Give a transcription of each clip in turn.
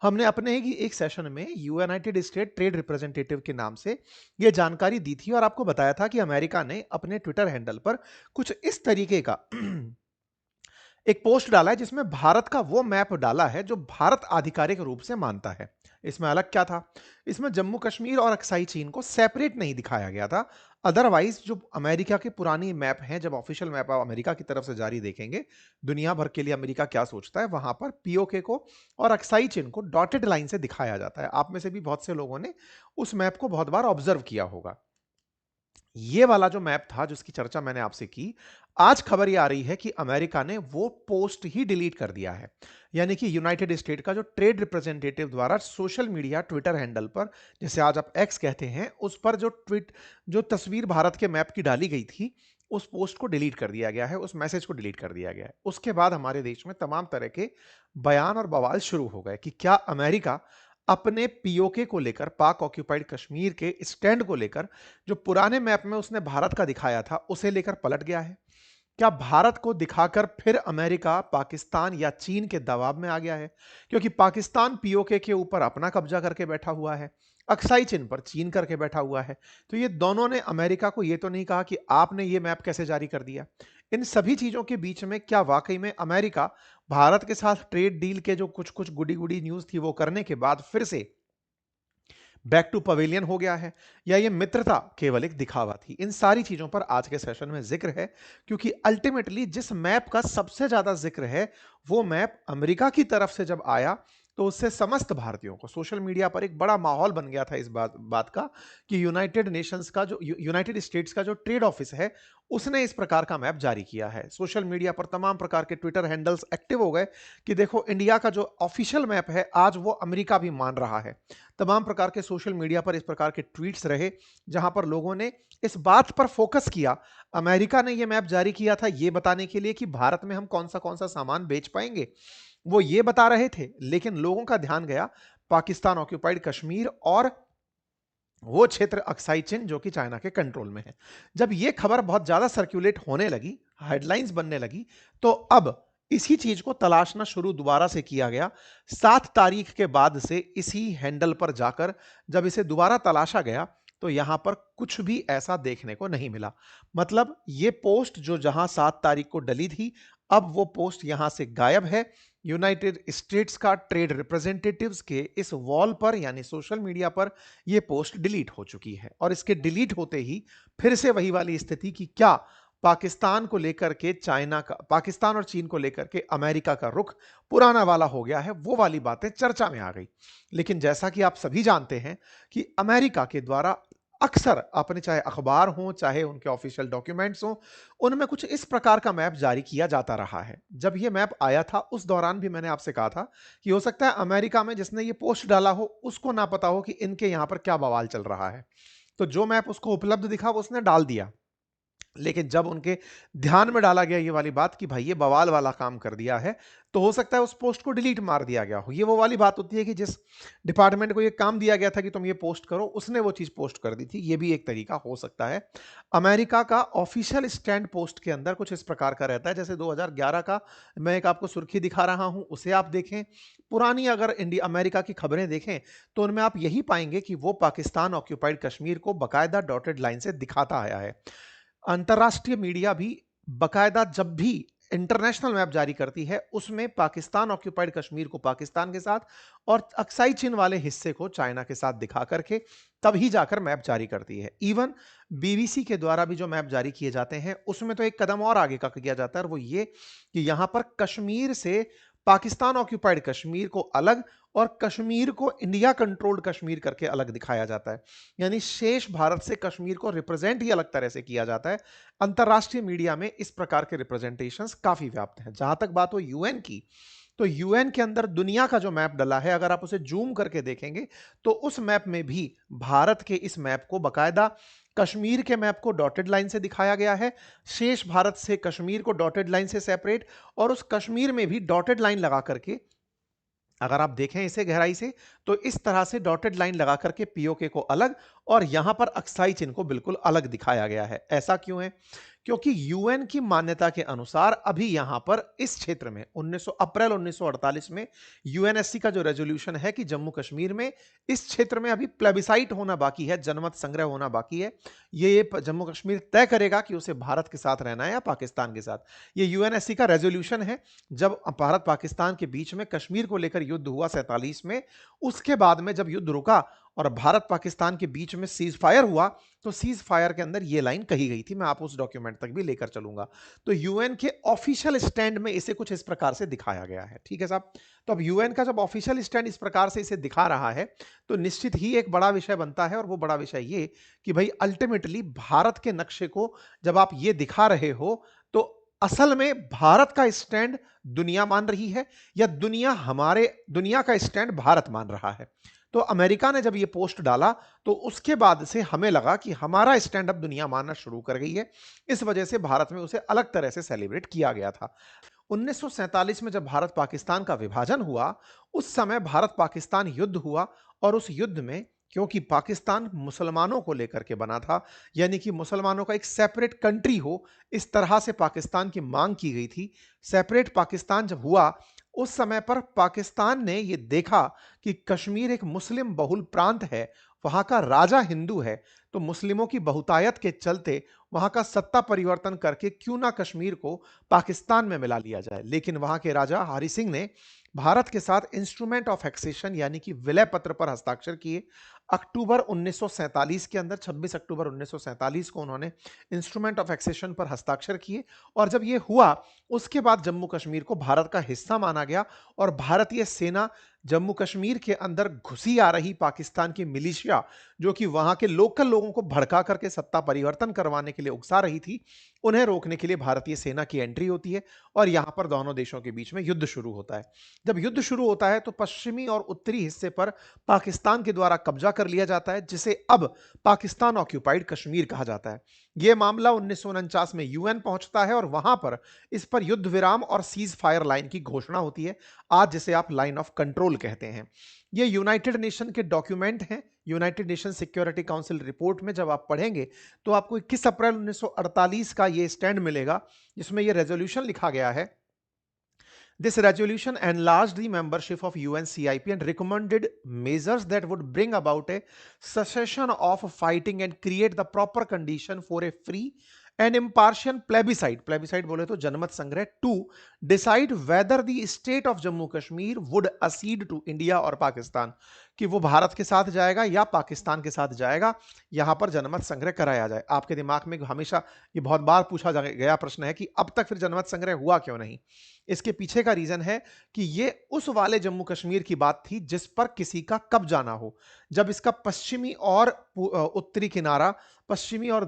हमने अपने ही एक सेशन में यूनाइटेड स्टेट ट्रेड रिप्रेजेंटेटिव के नाम से ये जानकारी दी थी और आपको बताया था कि अमेरिका ने अपने ट्विटर हैंडल पर कुछ इस तरीके का एक पोस्ट डाला है जिसमें भारत का वो मैप डाला है जो भारत आधिकारिक रूप से मानता है। इसमें अलग क्या था? इसमें जम्मू कश्मीर और अक्साई चीन को सेपरेट नहीं दिखाया गया था। अदरवाइज जो अमेरिका के पुरानी मैप हैं, जब ऑफिशियल मैप आप अमेरिका की तरफ से जारी देखेंगे, दुनिया भर के लिए अमेरिका क्या सोचता है, वहां पर पीओके को और अक्साई चीन को डॉटेड लाइन से दिखाया जाता है। आप में से भी बहुत से लोगों ने उस मैप को बहुत बार ऑब्जर्व किया होगा। ये वाला जो मैप था जिसकी चर्चा मैंने आपसे की, आज खबर ये आ रही है कि अमेरिका ने वो पोस्ट ही डिलीट कर दिया है। यानी कि यूनाइटेड स्टेट का जो ट्रेड रिप्रेजेंटेटिव द्वारा सोशल मीडिया ट्विटर हैंडल पर, जिसे आज आप एक्स कहते हैं, उस पर जो तस्वीर भारत के मैप की डाली गई थी, उस पोस्ट को डिलीट कर दिया गया है, उस मैसेज को डिलीट कर दिया गया है। उसके बाद हमारे देश में तमाम तरह के बयान और बवाल शुरू हो गए कि क्या अमेरिका अपने पीओके को लेकर, पाक ऑक्यूपाइड कश्मीर के स्टैंड को लेकर, जो पुराने मैप में उसने भारत का दिखाया था, उसे लेकर पलट गया है? क्या भारत को दिखाकर फिर अमेरिका पाकिस्तान या चीन के दबाव में आ गया है? क्योंकि पाकिस्तान पीओके के ऊपर अपना कब्जा करके बैठा हुआ है, अक्साई चीन पर चीन करके बैठा हुआ है। तो ये दोनों ने अमेरिका को ये तो नहीं कहा कि आपने ये मैप कैसे जारी कर दिया। इन सभी चीजों के बीच में क्या वाकई में अमेरिका भारत के साथ ट्रेड डील के जो कुछ कुछ गुडी गुडी न्यूज थी वो करने के बाद फिर से बैक टू पवेलियन हो गया है, या ये मित्रता केवल एक दिखावा थी? इन सारी चीजों पर आज के सेशन में जिक्र है, क्योंकि अल्टीमेटली जिस मैप का सबसे ज्यादा जिक्र है, वो मैप अमेरिका की तरफ से जब आया, तो उससे समस्त भारतीयों को सोशल मीडिया पर एक बड़ा माहौल बन गया था इस बात का कि यूनाइटेड नेशंस का जो यूनाइटेड स्टेट्स का जो ट्रेड ऑफिस है, उसने इस प्रकार का मैप जारी किया है। सोशल मीडिया पर तमाम प्रकार के ट्विटर हैंडल्स एक्टिव हो गए कि देखो, इंडिया का जो ऑफिशियल मैप है आज वो अमेरिका भी मान रहा है। तमाम प्रकार के सोशल मीडिया पर इस प्रकार के ट्वीट्स रहे, जहां पर लोगों ने इस बात पर फोकस किया, अमेरिका ने यह मैप जारी किया था ये बताने के लिए कि भारत में हम कौन सा सामान बेच पाएंगे, वो ये बता रहे थे। लेकिन लोगों का ध्यान गया पाकिस्तान ऑक्यूपाइड कश्मीर और वो क्षेत्र अक्साई चिन जो कि चाइना के कंट्रोल में है। जब ये खबर बहुत ज्यादा सर्कुलेट होने लगी, हेडलाइंस बनने लगी, तो अब इसी चीज को तलाशना शुरू दोबारा से किया गया। 7 तारीख के बाद से इसी हैंडल पर जाकर जब इसे दोबारा तलाशा गया, तो यहां पर कुछ भी ऐसा देखने को नहीं मिला। मतलब ये पोस्ट जो जहां 7 तारीख को डली थी, अब वो पोस्ट यहां से गायब है। यूनाइटेड स्टेट्स का ट्रेड रिप्रेजेंटेटिव्स के इस वॉल पर, यानी सोशल मीडिया पर, यह पोस्ट डिलीट हो चुकी है। और इसके डिलीट होते ही फिर से वही वाली स्थिति कि क्या पाकिस्तान को लेकर के चाइना का, पाकिस्तान और चीन को लेकर के अमेरिका का रुख पुराना वाला हो गया है, वो वाली बातें चर्चा में आ गई। लेकिन जैसा कि आप सभी जानते हैं कि अमेरिका के द्वारा अक्सर अपने, चाहे अखबार हो चाहे उनके ऑफिशियल डॉक्यूमेंट्स हो, उनमें कुछ इस प्रकार का मैप जारी किया जाता रहा है। जब यह मैप आया था उस दौरान भी मैंने आपसे कहा था कि हो सकता है अमेरिका में जिसने ये पोस्ट डाला हो उसको ना पता हो कि इनके यहां पर क्या बवाल चल रहा है। तो जो मैप उसको उपलब्ध दिखा वो उसने डाल दिया। लेकिन जब उनके ध्यान में डाला गया ये वाली बात कि भाई ये बवाल वाला काम कर दिया है, तो हो सकता है उस पोस्ट को डिलीट मार दिया गया हो। ये वो वाली बात होती है कि जिस डिपार्टमेंट को ये काम दिया गया था कि तुम ये पोस्ट करो, उसने वो चीज पोस्ट कर दी थी। ये भी एक तरीका हो सकता है। अमेरिका का ऑफिशियल स्टैंड पोस्ट के अंदर कुछ इस प्रकार का रहता है, जैसे 2011 का मैं एक आपको सुर्खी दिखा रहा हूं, उसे आप देखें। पुरानी अगर इंडिया अमेरिका की खबरें देखें, तो उनमें आप यही पाएंगे कि वो पाकिस्तान ऑक्यूपाइड कश्मीर को बकायदा डॉटेड लाइन से दिखाता आया है। अंतरराष्ट्रीय मीडिया भी बकायदा जब भी इंटरनेशनल मैप जारी करती है, उसमें पाकिस्तान ऑक्यूपाइड कश्मीर को पाकिस्तान के साथ और अक्साई चीन वाले हिस्से को चाइना के साथ दिखा करके तभी जाकर मैप जारी करती है। इवन बीबीसी के द्वारा भी जो मैप जारी किए जाते हैं, उसमें तो एक कदम और आगे का किया जाता है, और वो ये कि यहां पर कश्मीर से पाकिस्तान ऑक्यूपाइड कश्मीर को अलग और कश्मीर को इंडिया कंट्रोल्ड कश्मीर करके अलग दिखाया जाता है। यानी शेष भारत से कश्मीर को रिप्रेजेंट ही अलग तरह से किया जाता है। अंतरराष्ट्रीय मीडिया में इस प्रकार के रिप्रेजेंटेशंस काफी व्याप्त हैं। जहां तक बात हो यूएन की, तो यूएन के अंदर दुनिया का जो मैप डला है, अगर आप उसे जूम करके देखेंगे, तो उस मैप में भी भारत के इस मैप को बकायदा कश्मीर के मैप को डॉटेड लाइन से दिखाया गया है, शेष भारत से कश्मीर को डॉटेड लाइन से सेपरेट, और उस कश्मीर में भी डॉटेड लाइन लगा करके, अगर आप देखें इसे गहराई से, तो इस तरह से डॉटेड लाइन लगा करके पीओके को अलग और यहां पर अक्साई चिन्ह को बिल्कुल अलग दिखाया गया है। ऐसा क्यों है? क्योंकि यूएन की मान्यता के अनुसार अभी यहां पर इस क्षेत्र में 1900 अप्रैल 1948 में यूएनएससी का जो रेजोल्यूशन है कि जम्मू कश्मीर में इस क्षेत्र में अभी प्लेबिसाइट होना बाकी है, जनमत संग्रह होना बाकी है। जम्मू कश्मीर तय करेगा कि उसे भारत के साथ रहना है या पाकिस्तान के साथ। ये यूएनएससी का रेजोल्यूशन है। जब भारत पाकिस्तान के बीच में कश्मीर को लेकर युद्ध हुआ 47 में, उसके बाद में जब युद्ध रुका और भारत पाकिस्तान के बीच में सीज फायर हुआ, तो सीज फायर के अंदर ये लाइन कही गई थी। मैं आप उस डॉक्यूमेंट तक भी लेकर चलूंगा। तो यूएन के ऑफिशियल स्टैंड में इसे कुछ इस प्रकार से दिखाया गया है। ठीक है साहब। तो अब यूएन का जब ऑफिशियल स्टैंड इस प्रकार से इसे दिखा रहा है, तो निश्चित ही एक बड़ा विषय बनता है, और वो बड़ा विषय ये कि भाई अल्टीमेटली भारत के नक्शे को जब आप ये दिखा रहे हो, तो असल में भारत का स्टैंड दुनिया मान रही है या दुनिया का स्टैंड भारत मान रहा है। तो अमेरिका ने जब ये पोस्ट डाला, तो उसके बाद से हमें लगा कि हमारा स्टैंड अप दुनिया मानना शुरू कर गई है। इस वजह से भारत में उसे अलग तरह से सेलिब्रेट किया गया था। 1947 में जब भारत पाकिस्तान का विभाजन हुआ, उस समय भारत पाकिस्तान युद्ध हुआ, और उस युद्ध में क्योंकि पाकिस्तान मुसलमानों को लेकर के बना था, यानी कि मुसलमानों का एक सेपरेट कंट्री हो, इस तरह से पाकिस्तान की मांग की गई थी। सेपरेट पाकिस्तान जब हुआ, उस समय पर पाकिस्तान ने यह देखा कि कश्मीर एक मुस्लिम बहुल प्रांत है, वहां का राजा हिंदू है, तो मुस्लिमों की बहुतायत के चलते वहां का सत्ता परिवर्तन करके क्यों ना कश्मीर को पाकिस्तान में मिला लिया जाए। लेकिन वहां के राजा हरि सिंह ने भारत के साथ इंस्ट्रूमेंट ऑफ एक्सेशन यानी कि विलय पत्र पर हस्ताक्षर किए। अक्टूबर 1947 के अंदर 26 अक्टूबर 1947 को उन्होंने इंस्ट्रूमेंट ऑफ एक्सेशन पर हस्ताक्षर किए, और जब यह हुआ, उसके बाद जम्मू कश्मीर को भारत का हिस्सा माना गया, और भारतीय सेना जम्मू कश्मीर के अंदर घुसी आ रही पाकिस्तान की मिलिशिया, जो कि वहां के लोकल लोगों को भड़का करके सत्ता परिवर्तन करवाने के लिए उकसा रही थी, उन्हें रोकने के लिए भारतीय सेना की एंट्री होती है, और यहां पर दोनों देशों के बीच में युद्ध शुरू होता है। जब युद्ध शुरू होता है, तो पश्चिमी और उत्तरी हिस्से पर पाकिस्तान के द्वारा कब्जा कर लिया जाता है, जिसे अब पाकिस्तान ऑक्यूपाइड कश्मीर कहा जाता है। यह मामला 1949 में यूएन पहुंचता है, और वहां पर इस पर युद्ध विराम और सीज फायर लाइन की घोषणा होती है, आज जिसे आप लाइन ऑफ कंट्रोल कहते हैं। ये यूनाइटेड नेशन के डॉक्यूमेंट हैं। United nation security council report में जब आप पढ़ेंगे, तो आपको 21 अप्रैल 1948 का ये स्टैंड मिलेगा, जिसमें ये रेजोल्यूशन लिखा गया है। This resolution enlarged the membership of UNCIP and recommended measures that would bring about a cessation of fighting and create the proper condition for a free and impartial plebiscite बोले तो जनमत संग्रह to decide whether the state of Jammu Kashmir would accede to India और पाकिस्तान, कि वो भारत के साथ जाएगा या पाकिस्तान के साथ जाएगा। यहां पर जनमत संग्रह कराया जाए। आपके दिमाग में हमेशा ये बहुत बार पूछा गया प्रश्न है कि अब तक फिर जनमत संग्रह हुआ क्यों नहीं। इसके पीछे का रीजन है कि ये उस वाले जम्मू कश्मीर की बात थी जिस पर किसी का कब्जा ना हो। जब इसका पश्चिमी और उत्तरी किनारा, पश्चिमी और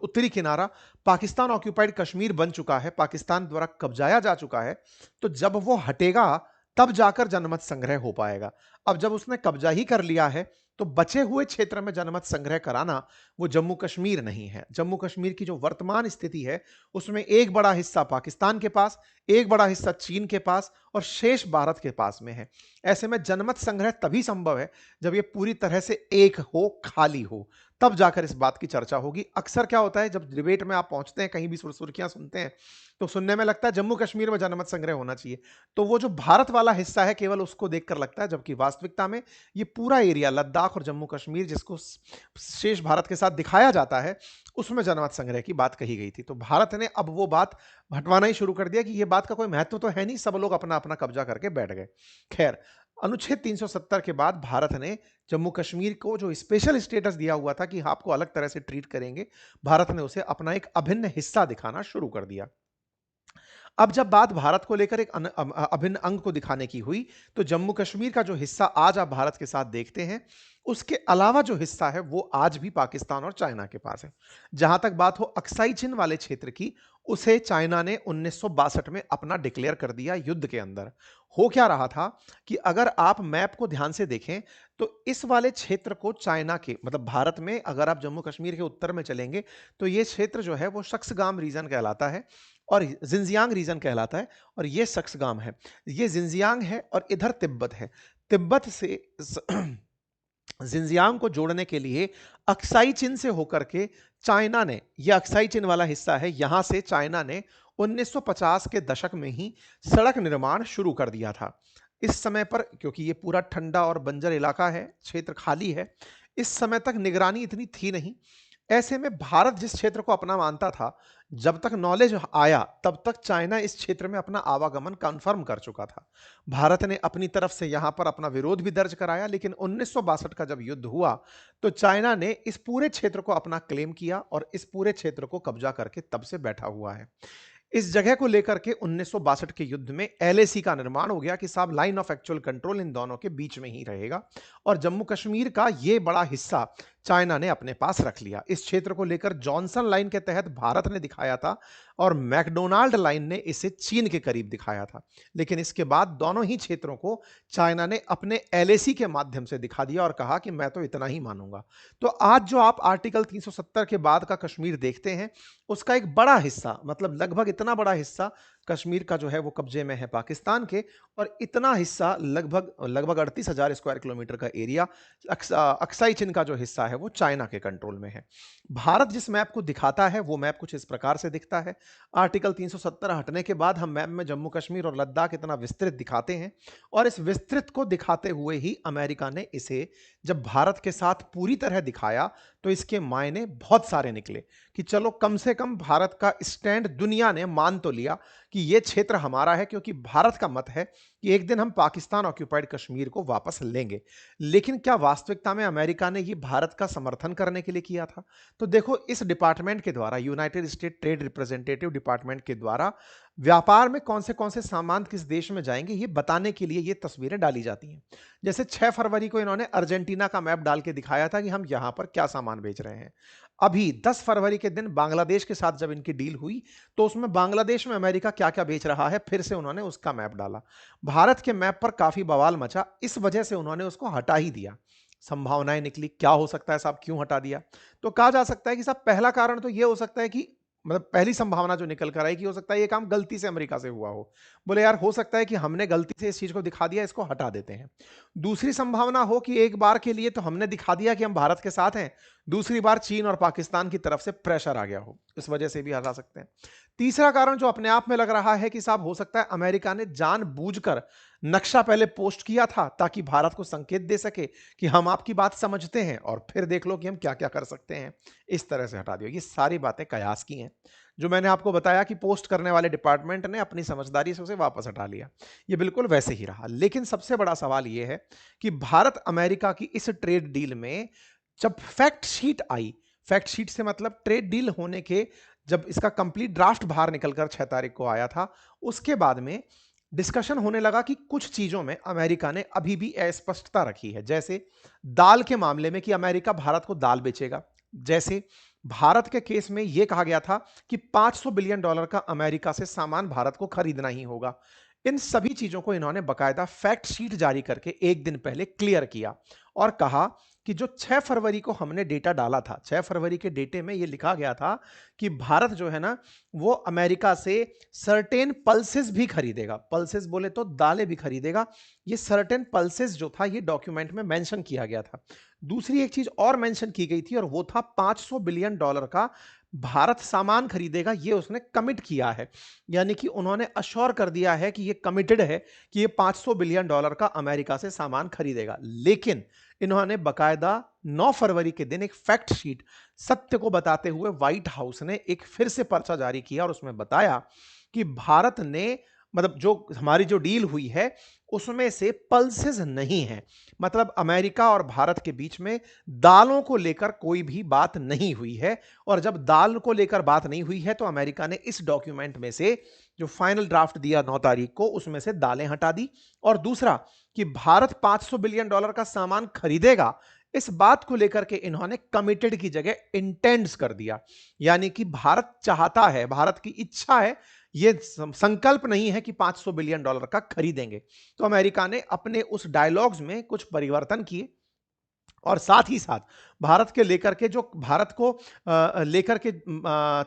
उत्तरी किनारा पाकिस्तान ऑक्यूपाइड कश्मीर बन चुका है, पाकिस्तान द्वारा कब्जाया जा चुका है, तो जब वो हटेगा तब जाकर जनमत संग्रह हो पाएगा। अब जब उसने कब्जा ही कर लिया है, तो बचे हुए क्षेत्र में जनमत संग्रह कराना वो जम्मू कश्मीर नहीं है। जम्मू कश्मीर की जो वर्तमान स्थिति है, उसमें एक बड़ा हिस्सा पाकिस्तान के पास, एक बड़ा हिस्सा चीन के पास, और शेष भारत के पास में है। ऐसे में जनमत संग्रह तभी संभव है जब ये पूरी तरह से एक हो, खाली हो, तब जाकर इस बात की चर्चा होगी। अक्सर क्या होता है, जब डिबेट में आप पहुंचते हैं, कहीं भी सुर्खियां सुनते हैं, तो सुनने में लगता है जम्मू कश्मीर में जनमत संग्रह होना चाहिए, तो वो जो भारत वाला हिस्सा है केवल उसको देखकर लगता है, जबकि वास्तविकता में ये पूरा एरिया लद्दाख और जम्मू कश्मीर, जिसको शेष भारत के साथ दिखाया जाता है, उसमें जनमत संग्रह की बात कही गई थी। तो भारत ने अब वो बात हटवाना ही शुरू कर दिया कि ये बात का कोई महत्व तो है नहीं, सब लोग अपना अपना कब्जा करके बैठ गए। खैर, अनुच्छेद 370 के बाद भारत ने जम्मू कश्मीर को जो स्पेशल स्टेटस दिया हुआ था कि आपको अलग तरह से ट्रीट करेंगे, भारत ने उसे अपना एक अभिन्न हिस्सा दिखाना शुरू कर दिया। अब जब बात भारत को लेकर एक अभिन्न अंग को दिखाने की हुई, तो जम्मू कश्मीर का जो हिस्सा आज आप भारत के साथ देखते हैं, उसके अलावा जो हिस्सा है वो आज भी पाकिस्तान और चाइना के पास है। जहां तक बात हो अक्साई चिन वाले क्षेत्र की, उसे चाइना ने 1962 में अपना डिक्लेयर कर दिया युद्ध के अंदर। हो क्या रहा था कि अगर आप मैप को ध्यान से देखें, तो इस वाले क्षेत्र को चाइना के, मतलब भारत में अगर आप जम्मू कश्मीर के उत्तर में चलेंगे, तो ये क्षेत्र जो है वो शक्सगाम रीजन कहलाता है, और जिंजियांग रीजन कहलाता है, और ये शक्सगाम है, ये जिंजियांग है, और इधर तिब्बत है। तिब्बत से जिंजियांग को जोड़ने के लिए अक्साई चीन से होकर के चाइना ने, यह अक्साई चीन वाला हिस्सा है, यहां से चाइना ने 1950 के दशक में ही सड़क निर्माण शुरू कर दिया था। इस समय पर, क्योंकि ये पूरा ठंडा और बंजर इलाका है, क्षेत्र खाली है, इस समय तक निगरानी इतनी थी नहीं। ऐसे में भारत जिस क्षेत्र को अपना मानता था, जब तक नॉलेज आया तब तक चाइना इस क्षेत्र में अपना आवागमन कन्फर्म कर चुका था। भारत ने अपनी तरफ से यहां पर अपना विरोध भी दर्ज कराया, लेकिन 1962 का जब युद्ध हुआ तो चाइना ने इस पूरे क्षेत्र को अपना क्लेम किया और इस पूरे क्षेत्र को कब्जा करके तब से बैठा हुआ है। इस जगह को लेकर के 1962 के युद्ध में एलएसी का निर्माण हो गया कि साहब लाइन ऑफ एक्चुअल कंट्रोल इन दोनों के बीच में ही रहेगा, और जम्मू कश्मीर का यह बड़ा हिस्सा चाइना ने अपने पास रख लिया। इस क्षेत्र को लेकर जॉनसन लाइन के तहत भारत ने दिखाया था और मैकडोनाल्ड लाइन ने इसे चीन के करीब दिखाया था। लेकिन इसके बाद दोनों ही क्षेत्रों को चाइना ने अपने एलएसी के माध्यम से दिखा दिया और कहा कि मैं तो इतना ही मानूंगा। तो आज जो आप आर्टिकल 370 के बाद का कश्मीर देखते हैं, उसका एक बड़ा हिस्सा, मतलब लगभग इतना बड़ा हिस्सा कश्मीर का जो है वो कब्जे में है पाकिस्तान के, और इतना हिस्सा लगभग लगभग 38,000 स्क्वायर किलोमीटर का एरिया अक्साई चीन का जो हिस्सा है वो चाइना के कंट्रोल में है। भारत जिस मैप को दिखाता है वो मैप कुछ इस प्रकार से दिखता है। आर्टिकल 370 हटने के बाद हम मैप में जम्मू कश्मीर और लद्दाख इतना विस्तृत दिखाते हैं, और इस विस्तृत को दिखाते हुए ही अमेरिका ने इसे जब भारत के साथ पूरी तरह दिखाया तो इसके मायने बहुत सारे निकले कि चलो कम से कम भारत का स्टैंड दुनिया ने मान तो लिया कि यह क्षेत्र हमारा है, क्योंकि भारत का मत है कि एक दिन हम पाकिस्तान ऑक्यूपाइड कश्मीर को वापस लेंगे। लेकिन क्या वास्तविकता में अमेरिका ने यह भारत का समर्थन करने के लिए किया था? तो देखो, इस डिपार्टमेंट के द्वारा, United state trade representative department के द्वारा व्यापार में कौन से सामान किस देश में जाएंगे ये बताने के लिए ये तस्वीरें डाली जाती हैं। जैसे 6 फरवरी को इन्होंने अर्जेंटीना का मैप डाल के दिखाया था कि हम यहां पर क्या सामान बेच रहे हैं। अभी 10 फरवरी के दिन बांग्लादेश के साथ जब इनकी डील हुई तो उसमें बांग्लादेश में अमेरिका क्या क्या बेच रहा है, फिर से उन्होंने उसका मैप डाला। भारत के मैप पर काफी बवाल मचा, इस वजह से उन्होंने उसको हटा ही दिया। संभावनाएं निकली, क्या हो सकता है साहब, क्यों हटा दिया? तो कहा जा सकता है कि साहब पहला कारण तो यह हो सकता है कि, मतलब पहली संभावना जो निकल कर आई कि हो सकता है ये काम गलती से अमेरिका से हुआ हो। बोले यार, हो सकता है कि हमने गलती से इस चीज को दिखा दिया, इसको हटा देते हैं। दूसरी संभावना हो कि एक बार के लिए तो हमने दिखा दिया कि हम भारत के साथ हैं, दूसरी बार चीन और पाकिस्तान की तरफ से प्रेशर आ गया हो, इस वजह से भी हटा सकते हैं। तीसरा कारण जो अपने आप में लग रहा है कि साहब हो सकता है अमेरिका ने जानबूझकर नक्शा पहले पोस्ट किया था ताकि भारत को संकेत दे सके कि हम आपकी बात समझते हैं और फिर देख लो कि हम क्या क्या कर सकते हैं, इस तरह से हटा दिया। ये सारी बातें कयास की हैं, जो मैंने आपको बताया कि पोस्ट करने वाले डिपार्टमेंट ने अपनी समझदारी से उसे वापस हटा लिया, ये बिल्कुल वैसे ही रहा। लेकिन सबसे बड़ा सवाल यह है कि भारत अमेरिका की इस ट्रेड डील में जब फैक्ट शीट आई, फैक्ट शीट से मतलब ट्रेड डील होने के, जब इसका कंप्लीट ड्राफ्ट बाहर निकलकर 6 तारीख को आया था, उसके बाद में डिस्कशन होने लगा कि कुछ चीजों में अमेरिका ने अभी भी अस्पष्टता रखी है। जैसे दाल के मामले में कि अमेरिका भारत को दाल बेचेगा। जैसे भारत के केस में यह कहा गया था कि $500 बिलियन का अमेरिका से सामान भारत को खरीदना ही होगा। इन सभी चीजों को इन्होंने बकायदा फैक्ट शीट जारी करके एक दिन पहले क्लियर किया और कहा कि जो 6 फरवरी को हमने डेटा डाला था, 6 फरवरी के डेटे में यह लिखा गया था कि भारत जो है ना वो अमेरिका से सर्टेन पल्सेस भी खरीदेगा। पल्सेस बोले तो दालें भी खरीदेगा। ये सर्टेन पल्सेस जो था ये डॉक्यूमेंट में मेंशन किया गया था। दूसरी एक चीज और मेंशन की गई थी और वो था $500 बिलियन का भारत सामान खरीदेगा, ये उसने कमिट किया है। यानी कि उन्होंने अश्योर कर दिया है कि ये कमिटेड है कि ये $500 बिलियन का अमेरिका से सामान खरीदेगा। लेकिन इन्होंने बकायदा 9 फरवरी के दिन एक फैक्ट शीट सत्य को बताते हुए व्हाइट हाउस ने एक फिर से पर्चा जारी किया और उसमें बताया कि भारत ने, मतलब जो हमारी जो डील हुई है उसमें से पल्सेस नहीं है। मतलब अमेरिका और भारत के बीच में दालों को लेकर कोई भी बात नहीं हुई है, और जब दाल को लेकर बात नहीं हुई है तो अमेरिका ने इस डॉक्यूमेंट में से जो फाइनल ड्राफ्ट दिया 9 तारीख को उसमें से दालें हटा दी। और दूसरा कि भारत $500 बिलियन का सामान खरीदेगा, इस बात को लेकर के इन्होंने कमिटेड की जगह इंटेंड्स कर दिया। यानी कि भारत चाहता है, भारत की इच्छा है, यह संकल्प नहीं है कि $500 बिलियन का खरीदेंगे। तो अमेरिका ने अपने उस डायलॉग्स में कुछ परिवर्तन किए और साथ ही साथ भारत के लेकर के जो भारत को लेकर के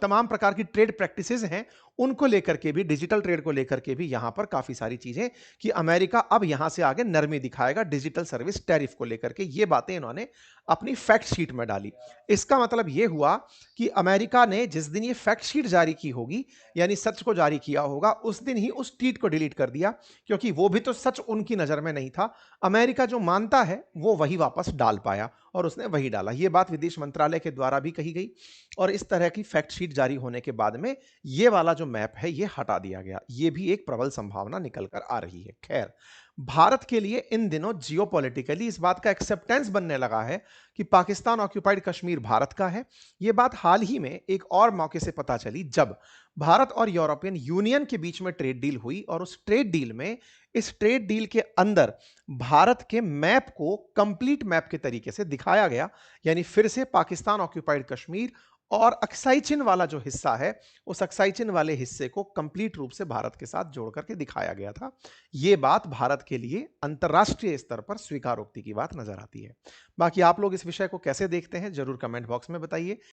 तमाम प्रकार की ट्रेड प्रैक्टिसेस हैं उनको लेकर के भी, डिजिटल ट्रेड को लेकर के भी यहां पर काफी सारी चीजें कि अमेरिका अब यहां से आगे नरमी दिखाएगा डिजिटल सर्विस टैरिफ को लेकर के। ये बातें इन्होंने अपनी फैक्ट शीट में डाली। इसका मतलब यह हुआ कि अमेरिका ने जिस दिन ये फैक्ट शीट जारी की होगी, यानी सच को जारी किया होगा, उस दिन ही उस ट्वीट को डिलीट कर दिया, क्योंकि वो भी तो सच उनकी नजर में नहीं था। अमेरिका जो मानता है वो वही वापस डाल पाया और उसने वही डाला। ये बात विदेश मंत्रालय के द्वारा भी कही गई और इस तरह की फैक्ट शीट जारी होने के बाद में ये वाला जो मैप है ये हटा दिया गया। ये भी एक प्रबल संभावना निकल कर आ रही है। खैर, भारत के लिए इन दिनों जियोपॉलिटिकली इस बात का एक्सेप्टेंस बनने लगा है कि पाकिस्तान ऑक्यूपाइड कश्मीर भारत का है। यह बात हाल ही में एक और मौके से पता चली जब भारत और यूरोपियन यूनियन के बीच में ट्रेड डील हुई और उस ट्रेड डील में, इस ट्रेड डील के अंदर भारत के मैप को कंप्लीट मैप के तरीके से दिखाया गया। यानी फिर से पाकिस्तान ऑक्यूपाइड कश्मीर और अक्साई चिन वाला जो हिस्सा है, उस अक्साई चिन वाले हिस्से को कंप्लीट रूप से भारत के साथ जोड़ करके दिखाया गया था। यह बात भारत के लिए अंतरराष्ट्रीय स्तर पर स्वीकारोक्ति की बात नजर आती है। बाकी आप लोग इस विषय को कैसे देखते हैं, जरूर कमेंट बॉक्स में बताइए।